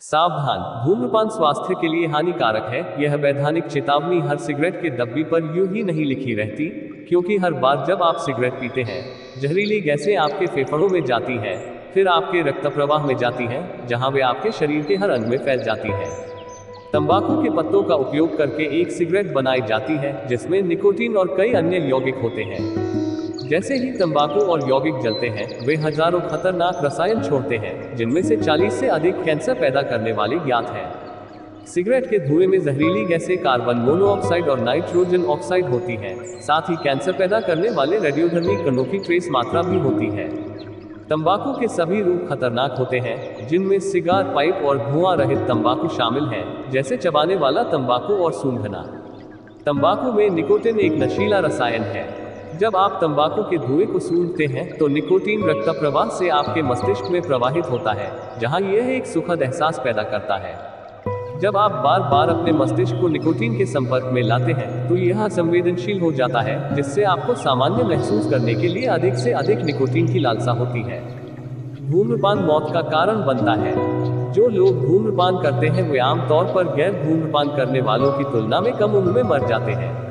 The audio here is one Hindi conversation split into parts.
सावधान, धूम्रपान स्वास्थ्य के लिए हानिकारक है। यह वैधानिक चेतावनी हर सिगरेट के डब्बी पर यूं ही नहीं लिखी रहती, क्योंकि हर बार जब आप सिगरेट पीते हैं, जहरीली गैसें आपके फेफड़ों में जाती हैं, फिर आपके रक्त प्रवाह में जाती हैं, जहां वे आपके शरीर के हर अंग में फैल जाती हैं। तंबाकू के पत्तों का उपयोग करके एक सिगरेट बनाई जाती है, जिसमें निकोटीन और कई अन्य यौगिक होते हैं। जैसे ही तंबाकू और यौगिक जलते हैं, वे हजारों खतरनाक रसायन छोड़ते हैं, जिनमें से 40 से अधिक कैंसर पैदा करने वाले ज्ञात हैं। सिगरेट के धुएं में जहरीली गैसें कार्बन मोनोऑक्साइड और नाइट्रोजन ऑक्साइड होती हैं। साथ ही कैंसर पैदा करने वाले रेडियोधर्मी कणों की ट्रेस मात्रा भी होती है। तंबाकू के सभी रूप खतरनाक होते हैं, जिनमें सिगार, पाइप और धुआं रहित तंबाकू शामिल हैं, जैसे चबाने वाला तंबाकू और सूंघना। तंबाकू में निकोटीन एक नशीला रसायन है। जब आप तंबाकू के धुएं को सूंघते हैं, तो निकोटीन रक्त प्रवाह से आपके मस्तिष्क में प्रवाहित होता है, जहां यह एक सुखद एहसास पैदा करता है। जब आप बार बार अपने मस्तिष्क को निकोटीन के संपर्क में लाते हैं, तो यह संवेदनशील हो जाता है, जिससे आपको सामान्य महसूस करने के लिए अधिक से अधिक निकोटीन की लालसा होती है। धूम्रपान मौत का कारण बनता है। जो लोग धूम्रपान करते हैं, वे आमतौर पर गैर धूम्रपान करने वालों की तुलना में कम उम्र में मर जाते हैं।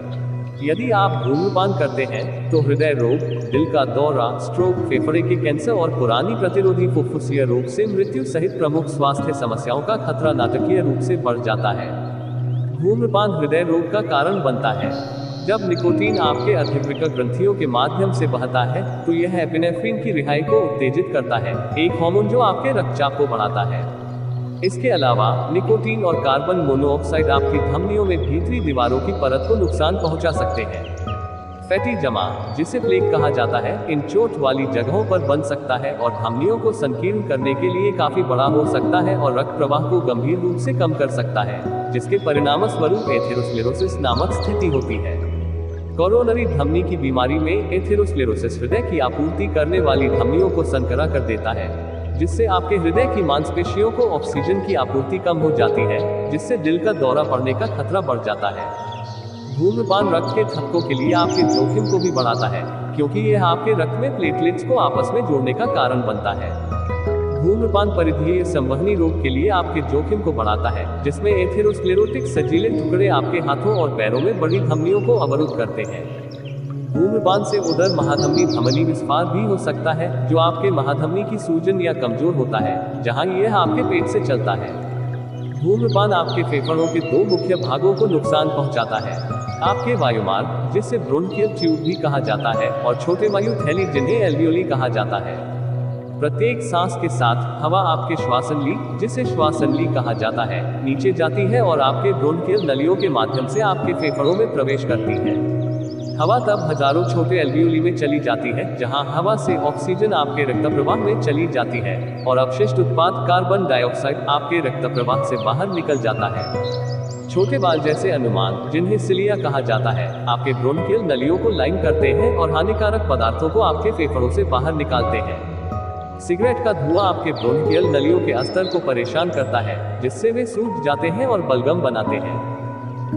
यदि आप धूम्रपान करते हैं, तो हृदय रोग, दिल का दौरा, स्ट्रोक, फेफड़े के कैंसर और पुरानी प्रतिरोधी फुफ्फुसीय रोग से मृत्यु सहित प्रमुख स्वास्थ्य समस्याओं का खतरा नाटकीय रूप से बढ़ जाता है। धूम्रपान हृदय रोग का कारण बनता है। जब निकोटीन आपके अधिवृक्क ग्रंथियों के माध्यम से बहता है, तो यह एपिनेफ्रिन की रिहाई को उत्तेजित करता है, एक हार्मोन जो आपके रक्तचाप को बढ़ाता है। इसके अलावा निकोटीन और कार्बन मोनोऑक्साइड आपकी धमनियों में भीतरी दीवारों की परत को नुकसान पहुंचा सकते हैं। फैटी जमा, जिसे प्लेक कहा जाता है, इन चोट वाली जगहों पर बन सकता है और धमनियों को संकीर्ण करने के लिए काफी बड़ा हो सकता है और रक्त प्रवाह को गंभीर रूप से कम कर सकता है, जिसके परिणामस्वरूप एथेरोस्क्लेरोसिस नामक स्थिति होती है। कोरोनरी धमनी की बीमारी में एथेरोस्क्लेरोसिस हृदय की आपूर्ति करने वाली धमनियों को संकरा कर देता है, जिससे आपके हृदय की मांसपेशियों को ऑक्सीजन की आपूर्ति कम हो जाती है, जिससे दिल का दौरा पड़ने का खतरा बढ़ जाता है। धूम्रपान रक्त के थक्कों के लिए आपके जोखिम को भी बढ़ाता है, क्योंकि यह आपके रक्त में प्लेटलेट्स को आपस में जोड़ने का कारण बनता है। धूम्रपान परिधीय संवहनी रोग के लिए आपके जोखिम को बढ़ाता है, जिसमें एथेरोस्क्लेरोटिक सजीले टुकड़े आपके हाथों और पैरों में बड़ी धमनियों को अवरुद्ध करते हैं। धूम्रपान से उदर महाधमनी धमनी विस्फार भी हो सकता है, जो आपके महाधमनी की सूजन या कमजोर होता है, जहां यह आपके पेट से चलता है। धूम्रपान आपके फेफड़ों के दो मुख्य भागों को नुकसान पहुंचाता है, आपके वायुमार्ग, जिसे ब्रोंकियल ट्यूब भी कहा जाता है, और छोटे वायु थैली, जिन्हें एल्वियोली कहा जाता है। प्रत्येक सांस के साथ हवा आपके श्वासनली, जिसे श्वासनली कहा जाता है, नीचे जाती है और आपके ब्रोंकियल नलियों के माध्यम से आपके फेफड़ों में प्रवेश करती है। हवा तब हजारों छोटे एल्वियोली में चली जाती है, जहां हवा से ऑक्सीजन आपके रक्त प्रवाह में चली जाती है और अवशिष्ट उत्पाद कार्बन डाइऑक्साइड आपके रक्त प्रवाह से बाहर निकल जाता है। छोटे बाल जैसे अनुमान, जिन्हें सिलिया कहा जाता है, आपके ब्रोंकियल नलियों को लाइन करते हैं और हानिकारक पदार्थों को आपके फेफड़ों से बाहर निकालते हैं। सिगरेट का धुआं आपके ब्रोंकियल नलियों के अस्तर को परेशान करता है, जिससे वे सूख जाते हैं और बलगम बनाते हैं।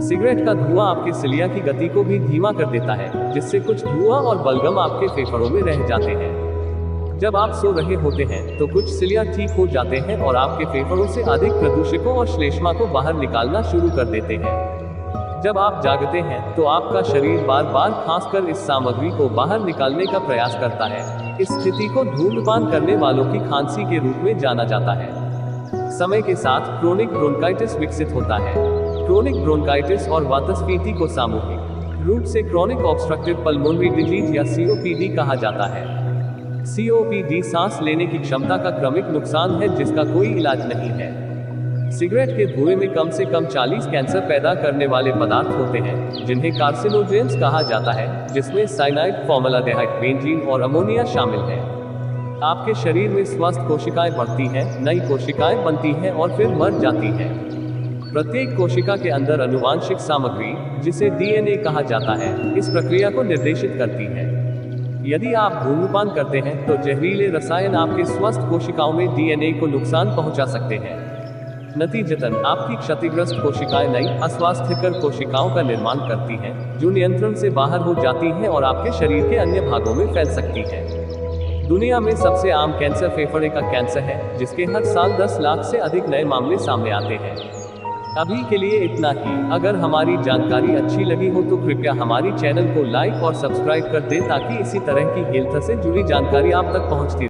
सिगरेट का धुआं आपके सिलिया की गति को भी धीमा कर देता है, जिससे कुछ धुआं और बलगम आपके फेफड़ों में रह जाते हैं। जब आप सो रहे होते हैं, तो कुछ सिलिया ठीक हो जाते हैं और आपके फेफड़ों से अधिक प्रदूषकों और श्लेष्मा को बाहर निकालना शुरू कर देते हैं। जब आप जागते हैं, तो आपका शरीर बार बार खांसकर इस सामग्री को बाहर निकालने का प्रयास करता है। इस स्थिति को धूम्रपान करने वालों की खांसी के रूप में जाना जाता है। समय के साथ क्रोनिक ब्रोंकाइटिस विकसित होता है। क्रोनिक ब्रोंकाइटिस और वातस्फीति को सामूहिक रूप से क्रोनिक ऑब्स्ट्रक्टिव पल्मोनरी डिजीज या सीओपीडी कहा जाता है। सीओपीडी सांस लेने की क्षमता का क्रमिक नुकसान है, जिसका कोई इलाज नहीं है। सिगरेट के धुएं में कम से कम 40 कैंसर पैदा करने वाले पदार्थ होते हैं, जिन्हें कार्सिनोजेंस कहा जाता है, जिसमें साइनाइड, फॉर्मलाडेहाइड, बेंजीन और अमोनिया शामिल है। आपके शरीर में स्वस्थ कोशिकाएं बढ़ती हैं, नई कोशिकाएं बनती हैं और फिर मर जाती हैं। प्रत्येक कोशिका के अंदर अनुवांशिक सामग्री, जिसे डीएनए कहा जाता है, इस प्रक्रिया को निर्देशित करती है। यदि आप धूम्रपान करते हैं, तो जहरीले रसायन आपके स्वस्थ कोशिकाओं में डीएनए को नुकसान पहुंचा सकते हैं। नतीजतन आपकी क्षतिग्रस्त कोशिकाएं नई अस्वास्थ्यकर कोशिकाओं का निर्माण करती हैं, जो नियंत्रण से बाहर हो जाती हैं और आपके शरीर के अन्य भागों में फैल सकती हैं। दुनिया में सबसे आम कैंसर फेफड़े का कैंसर है, जिसके हर साल 10 लाख से अधिक नए मामले सामने आते हैं। अभी के लिए इतना ही। अगर हमारी जानकारी अच्छी लगी हो तो कृपया हमारी चैनल को लाइक और सब्सक्राइब कर दें ताकि इसी तरह की हेल्थ से जुड़ी जानकारी आप तक पहुंचती रहे।